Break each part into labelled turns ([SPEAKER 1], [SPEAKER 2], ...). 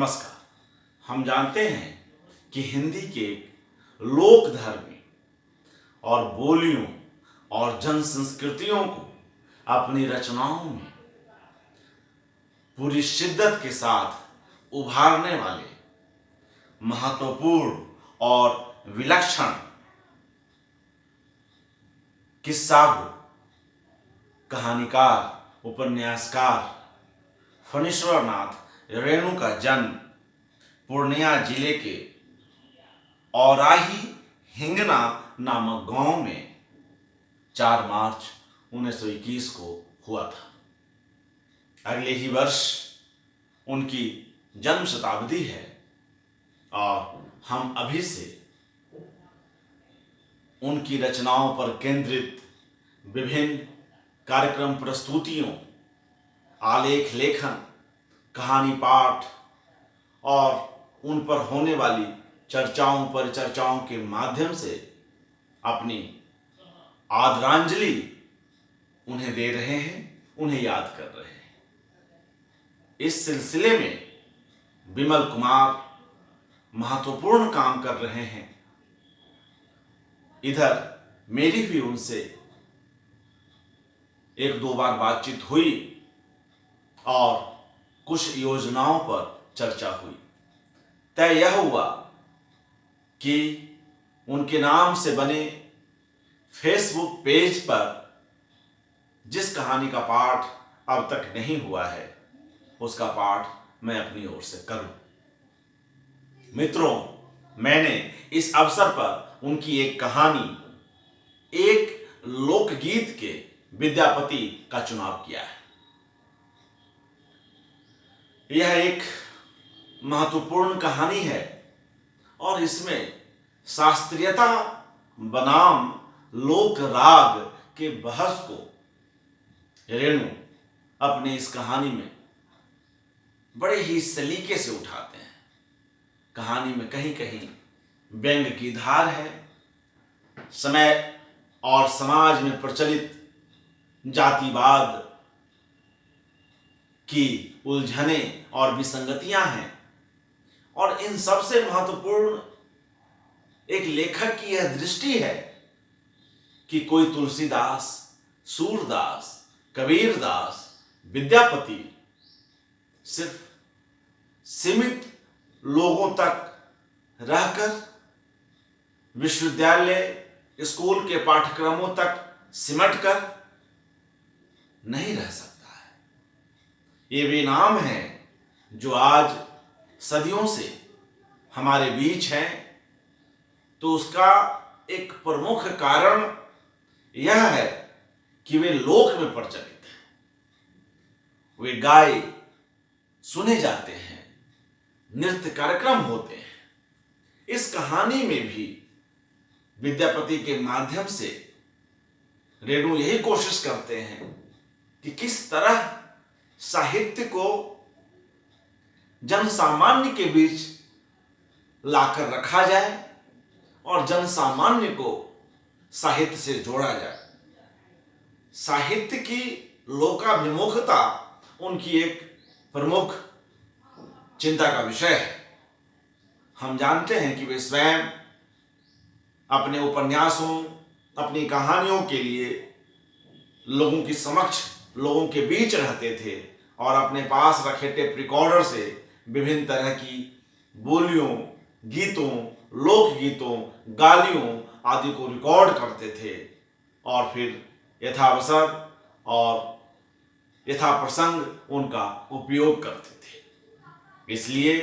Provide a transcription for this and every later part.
[SPEAKER 1] नमस्कार। हम जानते हैं कि हिंदी के लोक धर्म और बोलियों और जन संस्कृतियों को अपनी रचनाओं में पूरी शिद्दत के साथ उभारने वाले महत्वपूर्ण और विलक्षण किस्सागो, कहानीकार, उपन्यासकार फणीश्वरनाथ रेणु का जन्म पूर्णिया जिले के औराही हिंगना नामक गांव में 4 मार्च 1921 को हुआ था। अगले ही वर्ष उनकी जन्म शताब्दी है और हम अभी से उनकी रचनाओं पर केंद्रित विभिन्न कार्यक्रम प्रस्तुतियों, आलेख लेखन, कहानी पाठ और उन पर होने वाली चर्चाओं परिचर्चाओं के माध्यम से अपनी आदरांजलि उन्हें दे रहे हैं, उन्हें याद कर रहे हैं। इस सिलसिले में विमल कुमार महत्वपूर्ण काम कर रहे हैं। इधर मेरी भी उनसे 1-2 बार बातचीत हुई और कुछ योजनाओं पर चर्चा हुई। तय यह हुआ कि उनके नाम से बने फेसबुक पेज पर जिस कहानी का पाठ अब तक नहीं हुआ है, उसका पाठ मैं अपनी ओर से करूं। मित्रों, मैंने इस अवसर पर उनकी एक कहानी, एक लोकगीत के विद्यापति का चुनाव किया है। यह एक महत्वपूर्ण कहानी है और इसमें शास्त्रीयता बनाम लोक राग के बहस को रेणु अपनी इस कहानी में बड़े ही सलीके से उठाते हैं। कहानी में कहीं कहीं व्यंग की धार है, समय और समाज में प्रचलित जातिवाद की उलझने और विसंगतियां हैं और इन सबसे महत्वपूर्ण एक लेखक की यह दृष्टि है कि कोई तुलसीदास, सूरदास, कबीरदास, विद्यापति सिर्फ सीमित लोगों तक रहकर विश्वविद्यालय, स्कूल के पाठ्यक्रमों तक सिमटकर नहीं रह सकता है। ये वे नाम हैं जो आज सदियों से हमारे बीच हैं, तो उसका एक प्रमुख कारण यह है कि वे लोक में प्रचलित हैं, वे गाए सुने जाते हैं, नृत्य कार्यक्रम होते हैं। इस कहानी में भी विद्यापति के माध्यम से रेणु यही कोशिश करते हैं कि किस तरह साहित्य को जन सामान्य के बीच लाकर रखा जाए और जन सामान्य को साहित्य से जोड़ा जाए। साहित्य की लोकाभिमुखता उनकी एक प्रमुख चिंता का विषय है। हम जानते हैं कि वे स्वयं अपने उपन्यासों, अपनी कहानियों के लिए लोगों की समक्ष, लोगों के बीच रहते थे और अपने पास रखे टेप रिकॉर्डर से विभिन्न तरह की बोलियों, गीतों, लोकगीतों, गालियों आदि को रिकॉर्ड करते थे और फिर यथावसर और यथा प्रसंग उनका उपयोग करते थे। इसलिए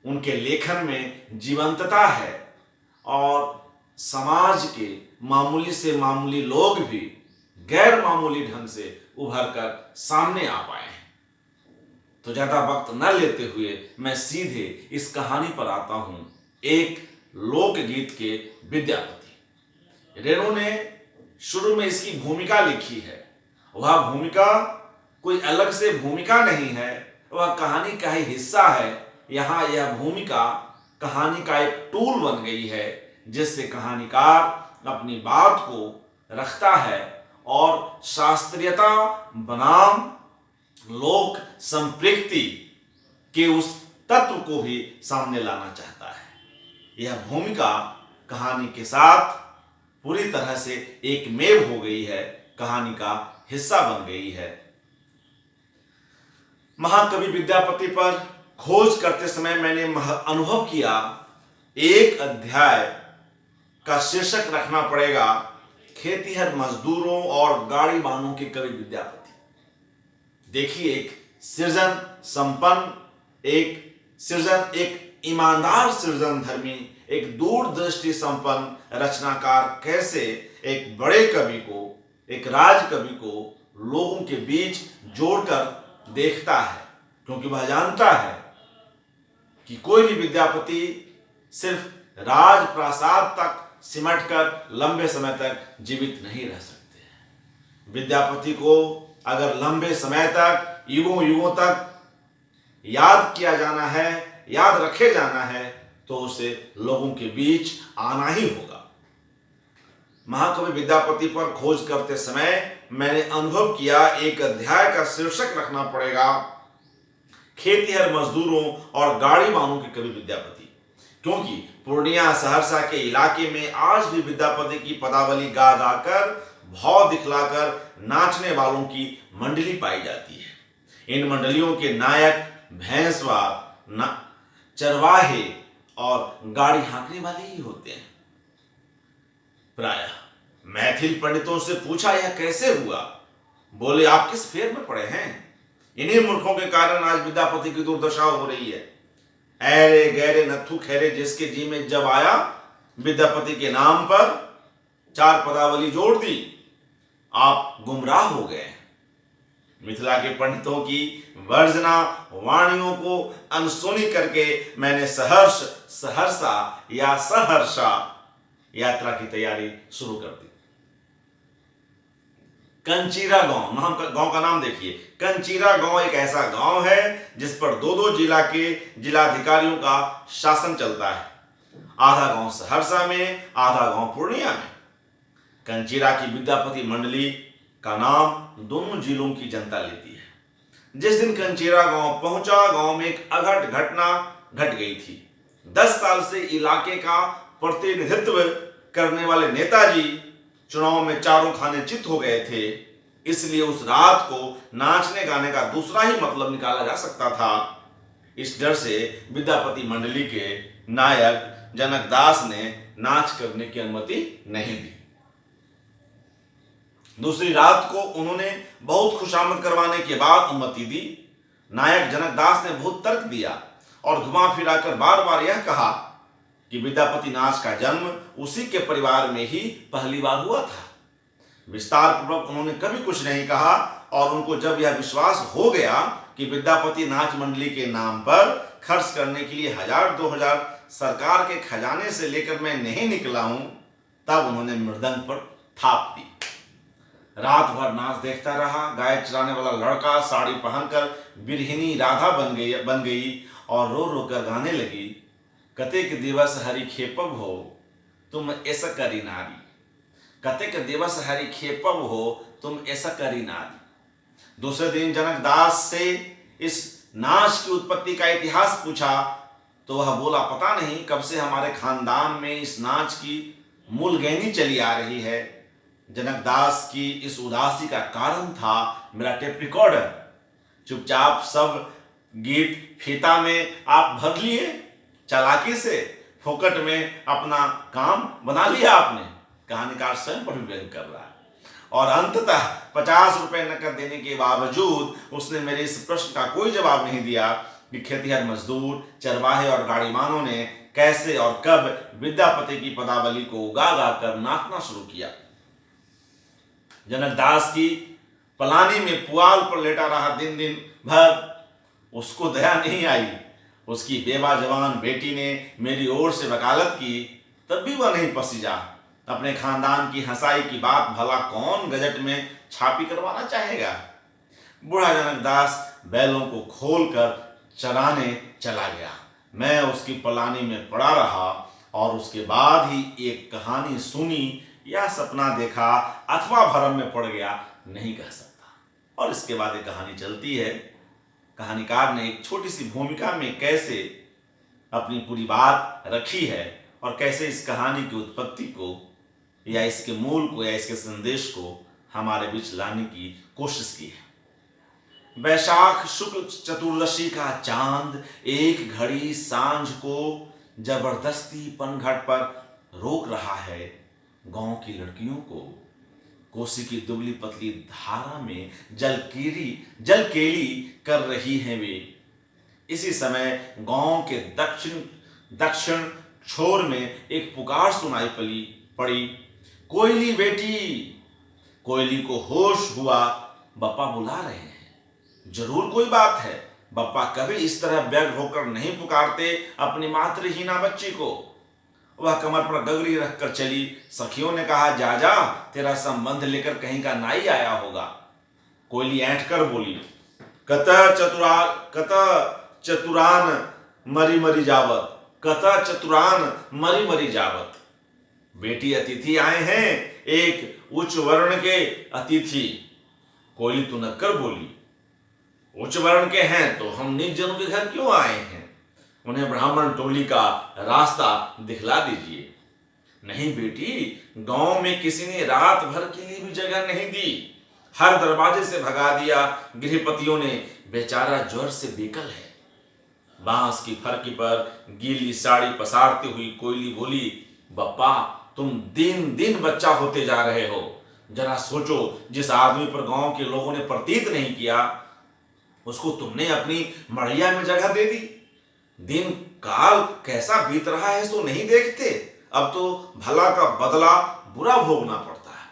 [SPEAKER 1] उनके लेखन में जीवंतता है और समाज के मामूली से मामूली लोग भी गैर मामूली ढंग से उभर कर सामने आ पाए हैं। तो ज्यादा वक्त न लेते हुए मैं सीधे इस कहानी पर आता हूं। एक लोकगीत के विद्यापति। रेणु ने शुरू में इसकी भूमिका लिखी है। वह भूमिका कोई अलग से भूमिका नहीं है, वह कहानी का ही हिस्सा है। यहाँ यह भूमिका कहानी का एक टूल बन गई है जिससे कहानीकार अपनी बात को रखता है और शास्त्रीयता बनाम लोक संपृक्ति के उस तत्व को भी सामने लाना चाहता है। यह भूमिका कहानी के साथ पूरी तरह से एक मेव हो गई है, कहानी का हिस्सा बन गई है। महाकवि विद्यापति पर खोज करते समय मैंने अनुभव किया, एक अध्याय का शीर्षक रखना पड़ेगा खेतीहर मजदूरों और गाड़ी बानों के कवि विद्यापति। देखिए, एक सृजन संपन्न, एक ईमानदार सृजन धर्मी, एक दूरदृष्टि संपन्न रचनाकार कैसे एक बड़े कवि को, एक राज कवि को लोगों के बीच जोड़कर देखता है, क्योंकि वह जानता है कि कोई भी विद्यापति सिर्फ राज प्रासाद तक सिमटकर लंबे समय तक जीवित नहीं रह सकते हैं। विद्यापति को अगर लंबे समय तक, युगों युगों तक याद किया जाना है, याद रखे जाना है, तो उसे लोगों के बीच आना ही होगा। महाकवि विद्यापति पर खोज करते समय मैंने अनुभव किया, एक अध्याय का शीर्षक रखना पड़ेगा खेतीहर मजदूरों और गाड़ी बानों के कवि विद्यापति, क्योंकि पूर्णिया सहरसा के इलाके में आज भी विद्यापति की पदावली गा गाकर, भाव दिखलाकर नाचने वालों की मंडली पाई जाती है। इन मंडलियों के नायक भैंसवार, चरवाहे और गाड़ी हाँकने वाले ही होते हैं। प्रायः मैथिल पंडितों से पूछा, यह कैसे हुआ? बोले, आप किस फेर में पड़े हैं? इन्हीं मूर्खों के कारण आज विद्यापति की दुर्दशा हो रही है। ऐरे गहरे नथु खैरे जिसके जी में जब आया, विद्यापति के नाम पर 4 पदावली जोड़ दी, आप गुमराह हो गए। मिथिला के पंडितों की वर्जना वाणियों को अनसुनी करके मैंने सहरसा या सहर्षा यात्रा की तैयारी शुरू कर दी। कंचीरा गांव का नाम देखिए। कंचीरा गांव एक ऐसा गांव है जिस पर 2 जिला के जिलाधिकारियों का शासन चलता है। आधा गांव सहरसा में, आधा गांव पूर्णिया में। कंचीरा की विद्यापति मंडली का नाम दोनों जिलों की जनता लेती है। जिस दिन कंचीरा गांव पहुंचा, गांव में एक अघट घटना घट गई थी। 10 साल से इलाके का प्रतिनिधित्व करने वाले नेताजी चुनाव में चारों खाने चित हो गए थे, इसलिए उस रात को नाचने गाने का दूसरा ही मतलब निकाला जा सकता था। इस डर से विद्यापति मंडली के नायक जनक दास ने नाच करने की अनुमति नहीं दी। दूसरी रात को उन्होंने बहुत खुशामद करवाने के बाद अनुमति दी। नायक जनक दास ने बहुत तर्क दिया और घुमा फिराकर बार बार यह कहा कि विद्यापति नाच का जन्म उसी के परिवार में ही पहली बार हुआ था। विस्तार पूर्वक उन्होंने कभी कुछ नहीं कहा और उनको जब यह विश्वास हो गया कि विद्यापति नाच मंडली के नाम पर खर्च करने के लिए 1000-2000 सरकार के खजाने से लेकर मैं नहीं निकला हूं, तब उन्होंने मृदंग पर थाप दी। रात भर नाच देखता रहा। गाय चराने वाला लड़का साड़ी पहनकर बिरहिनी राधा बन गई और रो रो कर गाने लगी, कतेक दिवस हरि खेपब हो तुम ऐसा करी नारी, कतेक दिवस हरि खेपब हो तुम ऐसा करी नारी। दूसरे दिन जनक दास से इस नाच की उत्पत्ति का इतिहास पूछा तो वह बोला, पता नहीं कब से हमारे खानदान में इस नाच की मूलगैनी चली आ रही है। जनक दास की इस उदासी का कारण था मेरा टेप रिकॉर्डर। चुपचाप सब गीत फीता में आप भर लिए, चालाकी से फोकट में अपना काम बना लिया आपने। कहानीकार स्वयं पर भी व्यंग कर रहा है और अंततः 50 रुपए नकद देने के बावजूद उसने मेरे इस प्रश्न का कोई जवाब नहीं दिया कि खेतीहर मजदूर, चरवाहे और गाड़ीमानों ने कैसे और कब विद्यापति की पदावली को गा गा कर नाचना शुरू किया। जनक दास की पलानी में पुआल पर लेटा रहा दिन भर, उसको दया नहीं आई। उसकी बेवा जवान बेटी ने मेरी ओर से वकालत की, तब भी वह नहीं पसीजा। अपने खानदान की हंसाई की बात भला कौन गजट में छापी करवाना चाहेगा। बूढ़ा जनक दास बैलों को खोलकर चराने चला गया। मैं उसकी पलानी में पड़ा रहा और उसके बाद ही एक कहानी सुनी या सपना देखा अथवा भरम में पड़ गया नहीं कह सकता। और इसके बाद एक कहानी चलती है कहानीकार ने एक छोटी सी भूमिका में कैसे अपनी पूरी बात रखी है और कैसे इस कहानी की उत्पत्ति को या इसके मूल को या इसके संदेश को हमारे बीच लाने की कोशिश की है। वैशाख शुक्ल चतुर्दशी का चांद एक घड़ी सांझ को जबरदस्ती पनघट पर रोक रहा है। गांव की लड़कियों को कोसी की दुबली पतली धारा में जलकेली कर रही हैं वे। इसी समय गांव के दक्षिण छोर में एक पुकार सुनाई पड़ी, कोयली बेटी। कोयली को होश हुआ, बप्पा बुला रहे हैं, जरूर कोई बात है। बप्पा कभी इस तरह व्यग्र होकर नहीं पुकारते अपनी मातृहीना बच्ची को। वह कमर पर गगरी रखकर चली। सखियों ने कहा, जा जा, तेरा संबंध लेकर कहीं का नाई आया होगा। कोयली ऐंठ कर बोली, कत चतुरान मरी मरी जावत, कत चतुरान मरी मरी जावत। बेटी, अतिथि आए हैं, एक उच्च वर्ण के अतिथि। कोयली तुनक्कर बोली, उच्च वर्ण के हैं तो हम नीच जनों के घर क्यों आए हैं? उन्हें ब्राह्मण टोली का रास्ता दिखला दीजिए। नहीं बेटी, गांव में किसी ने रात भर के लिए भी जगह नहीं दी, हर दरवाजे से भगा दिया। गृहपतियों ने, बेचारा ज्वर से बेकल है। बांस की फरकी पर गीली साड़ी पसारती हुई कोयली बोली, बप्पा, तुम दिन दिन बच्चा होते जा रहे हो। जरा सोचो, जिस आदमी पर गांव के लोगों ने प्रतीत नहीं किया, उसको तुमने अपनी मड़ैया में जगह दे दी। दिन काल कैसा बीत रहा है सो नहीं देखते। अब तो भला का बदला बुरा भोगना पड़ता है।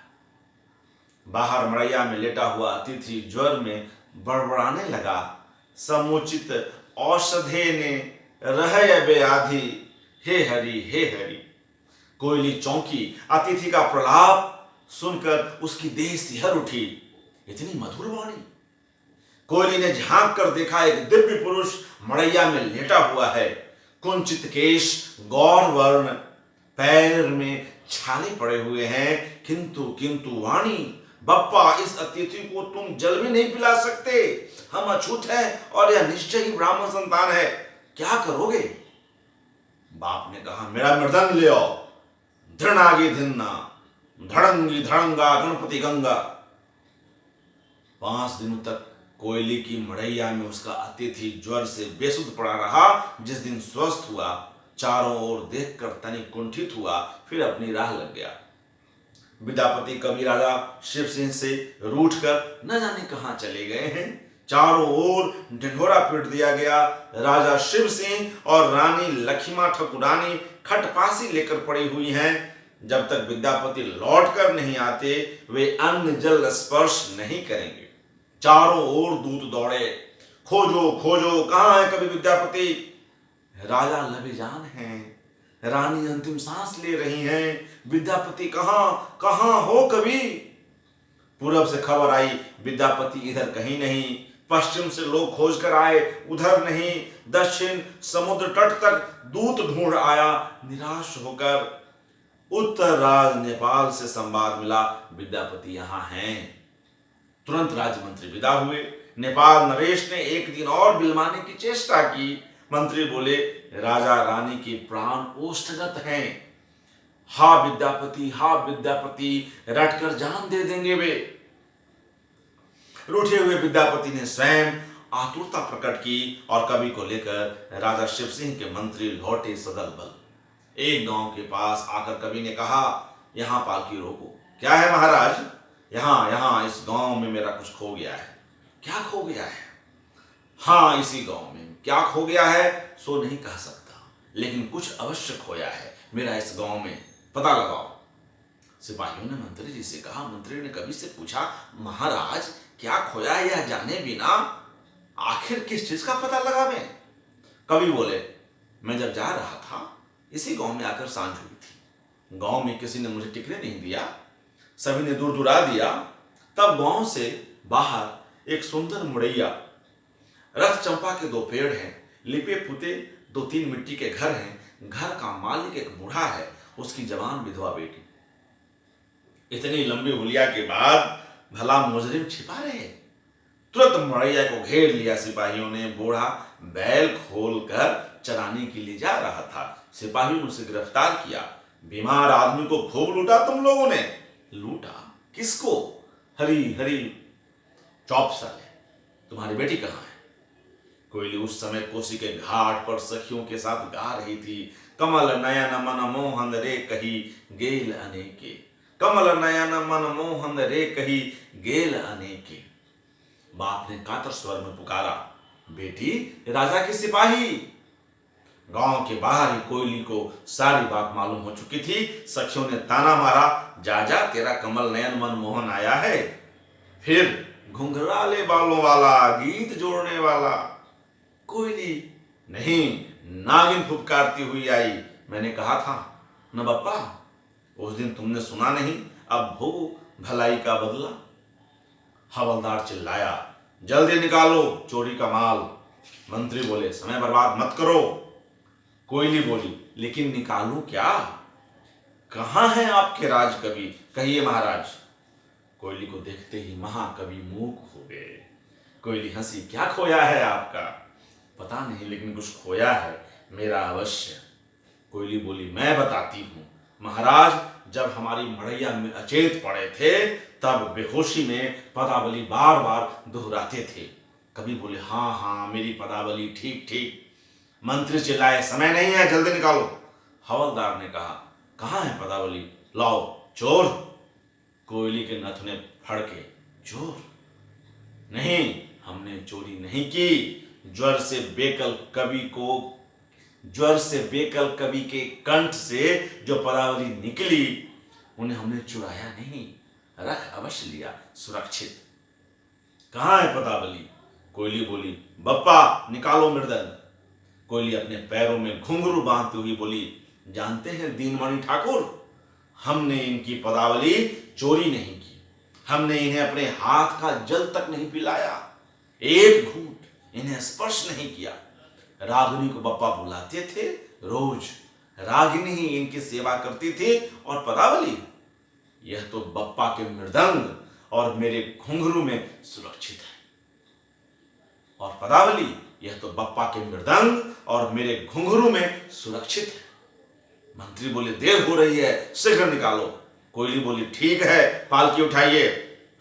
[SPEAKER 1] बाहर मड़ैया में लेटा हुआ अतिथि ज्वर में बड़बड़ाने लगा। समुचित औषधे ने रह व्याधि, हे हरि हे हरि। कोयली चौंकी। अतिथि का प्रलाप सुनकर उसकी देह सिहर उठी। इतनी मधुर वाणी। कोयली ने झांक कर देखा, एक दिव्य पुरुष मड़ैया में लेटा हुआ है। कुंचित केश, गौर वर्ण, पैर में छाले पड़े हुए हैं। किंतु वाणी, बप्पा, इस अतिथि को तुम जल भी नहीं पिला सकते। हम अछूत हैं और यह निश्चय ही ब्राह्मण संतान है। क्या करोगे? बाप ने कहा, मेरा मृदंग ले आओ। धृणागी धिन्ना, धड़ंगी धड़ंगा, गणपति गंगा। 5 दिनों तक कोयली की मड़ैया में उसका अतिथि ज्वर से बेसुध पड़ा रहा। जिस दिन स्वस्थ हुआ, चारों ओर देखकर तनिक कुंठित हुआ, फिर अपनी राह लग गया। विद्यापति कवि राजा शिव सिंह से रूठकर न जाने कहां चले गए हैं। चारों ओर ढिंढोरा पीट दिया गया। राजा शिव सिंह और रानी लक्ष्मा ठकुरानी खटपासी लेकर पड़ी हुई हैं। जब तक विद्यापति लौट कर नहीं आते, वे अन्न जल स्पर्श नहीं करेंगे। चारों ओर दूत दौड़े, खोजो खोजो, कहां है कवि विद्यापति? राजा लबेजान हैं, रानी अंतिम सांस ले रही हैं। विद्यापति कहां हो कवि? पूरब से खबर आई, विद्यापति इधर कहीं नहीं। पश्चिम से लोग खोज कर आए, उधर नहीं। दक्षिण समुद्र तट तक दूत ढूंढ आया। निराश होकर उत्तर राज नेपाल से संवाद मिला, विद्यापति यहाँ हैं। तुरंत राजमंत्री विदा हुए। नेपाल नरेश ने एक दिन और बिलवाने की चेष्टा की। मंत्री बोले, राजा रानी के प्राण ओष्ठगत हैं। हा विद्यापति, रटकर जान दे देंगे वे। रूठे हुए विद्यापति ने स्वयं आतुरता प्रकट की और कवि को लेकर राजा शिव सिंह के मंत्री लौटे सदल बल। एक गांव के पास आकर कवि ने कहा, यहां पालकी रोको। क्या है महाराज? यहां इस गांव में मेरा कुछ खो गया है। क्या खो गया है? हाँ, इसी गांव में। क्या खो गया है सो नहीं कह सकता, लेकिन कुछ अवश्य खोया है मेरा इस गांव में, पता लगाओ। सिपाहियों ने मंत्री जी से कहा। मंत्री ने कवि से पूछा, महाराज, क्या खोया है यह जाने बिना आखिर किस चीज का पता लगावें? कवि बोले, मैं जब जा रहा था, इसी गांव में आकर सांझ हुई थी। गांव में किसी ने मुझे टिकने नहीं दिया, सभी ने दूर दुरा दिया। तब गांव से बाहर एक सुंदर मुड़ैया, रथ चंपा के 2 पेड़ हैं, लिपे पुते 2-3 मिट्टी के घर हैं। घर का मालिक एक बूढ़ा है, उसकी जवान विधवा बेटी। इतनी लंबी हुलिया के बाद भला मुजरिम छिपा रहे? तुरंत मड़ैया को घेर लिया सिपाहियों ने। बूढ़ा बैल खोलकर चराने के लिए जा रहा था। सिपाहियों ने उसे गिरफ्तार किया। बीमार आदमी को खूब लूटा तुम लोगों ने। लूटा? किसको? हरी हरी चौप साले, तुम्हारी बेटी कहाँ है? कोयली उस समय कोसी के घाट पर सखियों के साथ गा रही थी। कमल नयन मन मोहन रे कही गेल अनेके, कमल नयन मन मोहन रे कही गेल अनेके। बाप ने कातर स्वर में पुकारा, बेटी राजा की सिपाही। गांव के बाहर ही कोयली को सारी बात मालूम हो चुकी थी। सखियों ने ताना मारा, जा जा तेरा कमल नयन मनमोहन आया है। फिर घुंघराले बालों वाला, गीत जोड़ने वाला। कोयली नहीं, नागिन फुफकारती हुई आई। मैंने कहा था न बप्पा, उस दिन तुमने सुना नहीं, अब भोग भलाई का बदला। हवलदार चिल्लाया, जल्दी निकालो चोरी का माल। मंत्री बोले, समय बर्बाद मत करो। कोयली बोली, लेकिन निकालूं क्या? कहां है आपके राजकवि, कहिए महाराज। कोयली को देखते ही महाकवि मूक हो गए। कोयली हंसी, क्या खोया है आपका? पता नहीं, लेकिन कुछ खोया है मेरा अवश्य। कोयली बोली, मैं बताती हूं महाराज, जब हमारी मड़ैया में अचेत पड़े थे तब बेहोशी में पदावली बार बार दोहराते थे। कभी बोले, हाँ हाँ मेरी पदावली, ठीक ठीक। मंत्री चिल्लाए, समय नहीं है, जल्दी निकालो। हवलदार ने कहा, कहाँ है पदावली, लाओ। चोर? कोयली के नथुने फड़के, चोर? नहीं, हमने चोरी नहीं की। ज्वर से बेकल कवि के कंठ से जो पदावली निकली उन्हें हमने चुराया नहीं, रख अवश्य लिया सुरक्षित। कहाँ है पदावली? कोयली बोली, बप्पा निकालो मृदंग। कोयली अपने पैरों में घुंघरू बांधते हुई बोली, जानते हैं दीनमणि ठाकुर, हमने इनकी पदावली चोरी नहीं की। हमने इन्हें अपने हाथ का जल तक नहीं पिलाया, एक घूंट इन्हें स्पर्श नहीं किया। रागिनी को बप्पा बुलाते थे रोज, रागिनी ही इनकी सेवा करती थी। और पदावली, यह तो बप्पा के मृदंग और मेरे घुंघरू में सुरक्षित है। और पदावली, यह तो बप्पा के मृदंग और मेरे घुंघरू में सुरक्षित है। मंत्री बोले, देर हो रही है, शीघ्र निकालो। कोयली बोली, ठीक है, पालकी उठाइए,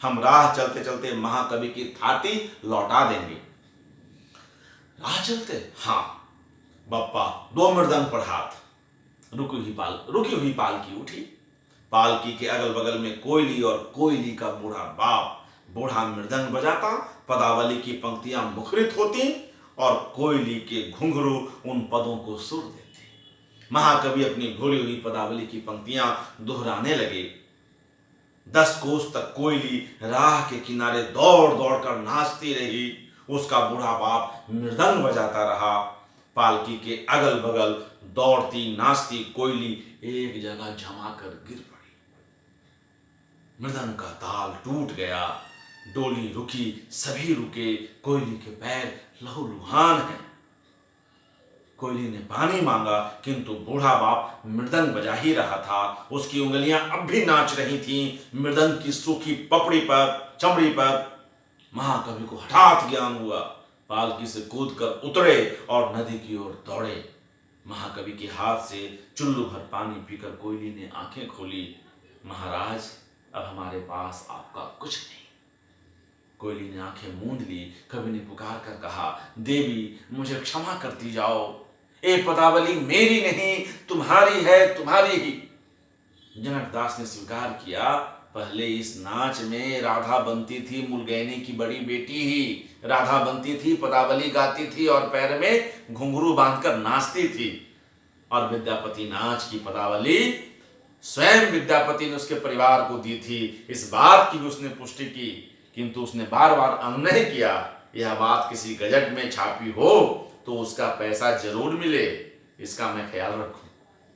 [SPEAKER 1] हम राह चलते चलते महाकवि की थाती लौटा देंगे। राह चलते? हाँ। बप्पा दो मृदंग पर हाथ। रुकी हुई पालकी उठी। पालकी के अगल बगल में कोयली और कोयली का बूढ़ा बाप। बूढ़ा मृदंग बजाता, पदावली की पंक्तियां मुखरित होती और कोयली के घुंघरू उन पदों को सुर देते। महाकवि अपनी भूली हुई पदावली की पंक्तियां दोहराने लगे। 10 कोस तक कोयली राह के किनारे दौड़ दौड़ कर नाचती रही। उसका बूढ़ा बाप मृदंग बजाता रहा। पालकी के अगल बगल दौड़ती नाचती कोयली एक जगह जमा कर गिर पड़ी। मृदंग का ताल टूट गया। डोली रुकी, सभी रुके। कोयली के पैर लहूलुहान हैं। कोयली ने पानी मांगा, किंतु बूढ़ा बाप मृदंग बजा ही रहा था। उसकी उंगलियां अब भी नाच रही थीं मृदंग की सूखी पपड़ी पर, चमड़ी पर। महाकवि को हठात ज्ञान हुआ। पालकी से कूदकर उतरे और नदी की ओर दौड़े। महाकवि के हाथ से चुल्लू भर पानी पीकर कोयली ने आंखें खोली। महाराज, अब हमारे पास आपका कुछ नहीं। कोयली ने आंखें मूंद ली। कवि ने पुकार कर कहा, देवी मुझे क्षमा करती जाओ, ये पदावली मेरी नहीं, तुम्हारी है, तुम्हारी ही। जनक दास ने स्वीकार किया, पहले इस नाच में राधा बनती थी, मुलगैनी की बड़ी बेटी ही राधा बनती थी, पदावली गाती थी और पैर में घुंघरू बांधकर नाचती थी। और विद्यापति नाच की पदावली स्वयं विद्यापति ने उसके परिवार को दी थी। इस बात की भी उसने पुष्टि की, किंतु उसने बार बार अनुनय किया, यह बात किसी गजट में छापी हो तो उसका पैसा जरूर मिले, इसका मैं ख्याल रखूं।